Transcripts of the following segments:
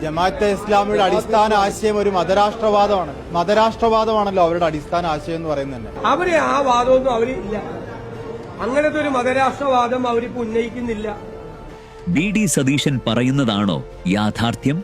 ജമാഅത്തെ ഇസ്ലാമിയുടെ അടിസ്ഥാന ആശയം ഒരു മതരാഷ്ട്രവാദമാണല്ലോ അവരുടെ അടിസ്ഥാന ആശയം എന്ന് പറയുന്നത് തന്നെ. അവര് ആ വാദമൊന്നും അവരില്ല, അങ്ങനത്തെ ഒരു മതരാഷ്ട്രവാദം അവരിപ്പോ ഉന്നയിക്കുന്നില്ല. വി.ഡി. സതീശൻ പറയുന്നതാണോ യാഥാർത്ഥ്യം?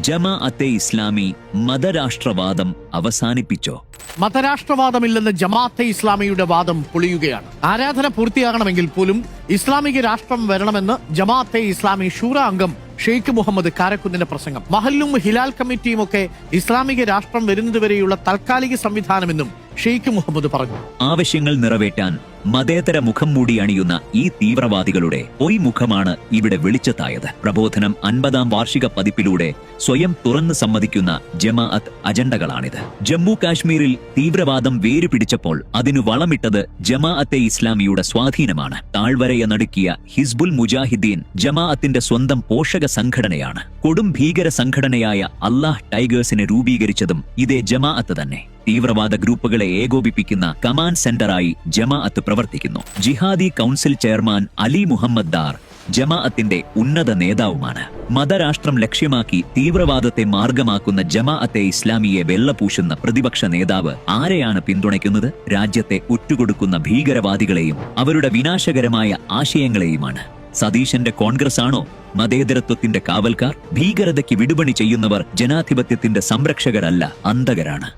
ജമാഅത്തെ ഇസ്ലാമി മതരാഷ്ട്രവാദം അവസാനിപ്പിച്ചോ? മതരാഷ്ട്രവാദമില്ലെന്ന് ജമാഅത്തെ ഇസ്ലാമിയുടെ വാദം പൊളിയുകയാണ്. ആരാധന പൂർത്തിയാകണമെങ്കിൽ പോലും ഇസ്ലാമിക രാഷ്ട്രം വരണമെന്ന് ജമാഅത്തെ ഇസ്ലാമി ഷൂറ അംഗം ഷെയ്ഖ് മുഹമ്മദ് കാരക്കുന്നിന്റെ പ്രസംഗം. മഹല്ലും ഹിലാൽ കമ്മിറ്റിയും ഒക്കെ ഇസ്ലാമിക രാഷ്ട്രം വരുന്നതുവരെയുള്ള താൽക്കാലിക സംവിധാനമെന്നും ഷെയ്ഖ് മുഹമ്മദ് പറഞ്ഞു. ആവശ്യങ്ങൾ നിറവേറ്റാൻ മതേതര മുഖം മൂടി അണിയുന്ന ഈ തീവ്രവാദികളുടെ പൊയ്മുഖമാണ് ഇവിടെ വെളിച്ചത്തായത്. പ്രബോധനം 50ാം വാർഷിക പതിപ്പിലൂടെ സ്വയം തുറന്നു സമ്മതിക്കുന്ന ജമാഅത്ത് അജണ്ടകളാണിത്. ജമ്മു കാശ്മീരിൽ തീവ്രവാദം വേരുപിടിച്ചപ്പോൾ അതിനു വളമിട്ടത് ജമാഅത്തെ ഇസ്ലാമിയുടെ സ്വാധീനമാണ്. താഴ്വരയെ നടുക്കിയ ഹിസ്ബുൽ മുജാഹിദ്ദീൻ ജമാഅത്തിന്റെ സ്വന്തം പോഷക സംഘടനയാണ്. കൊടും ഭീകര സംഘടനയായ അല്ലാഹ് ടൈഗേഴ്സിനെ രൂപീകരിച്ചതും ഇതേ ജമാഅത്ത് തന്നെ. തീവ്രവാദ ഗ്രൂപ്പുകളെ ഏകോപിപ്പിക്കുന്ന കമാൻഡ് സെന്ററായി ജമാഅത്ത് പ്രവർത്തിക്കുന്നു. ജിഹാദി കൗൺസിൽ ചെയർമാൻ അലി മുഹമ്മദ് ദാർ ജമാഅത്തിന്റെ ഉന്നത നേതാവുമാണ്. മതരാഷ്ട്രം ലക്ഷ്യമാക്കി തീവ്രവാദത്തെ മാർഗമാക്കുന്ന ജമാഅത്തെ ഇസ്ലാമിയെ വെള്ളപൂശുന്ന പ്രതിപക്ഷ നേതാവ് ആരെയാണ് പിന്തുണയ്ക്കുന്നത്? രാജ്യത്തെ ഒറ്റുകൊടുക്കുന്ന ഭീകരവാദികളെയും അവരുടെ വിനാശകരമായ ആശയങ്ങളെയുമാണ്. സതീശന്റെ കോൺഗ്രസ് ആണോ മതേതരത്വത്തിന്റെ കാവൽക്കാർ? ഭീകരതയ്ക്ക് വിടുപണി ചെയ്യുന്നവർ ജനാധിപത്യത്തിന്റെ സംരക്ഷകരല്ല, അന്തകരാണ്.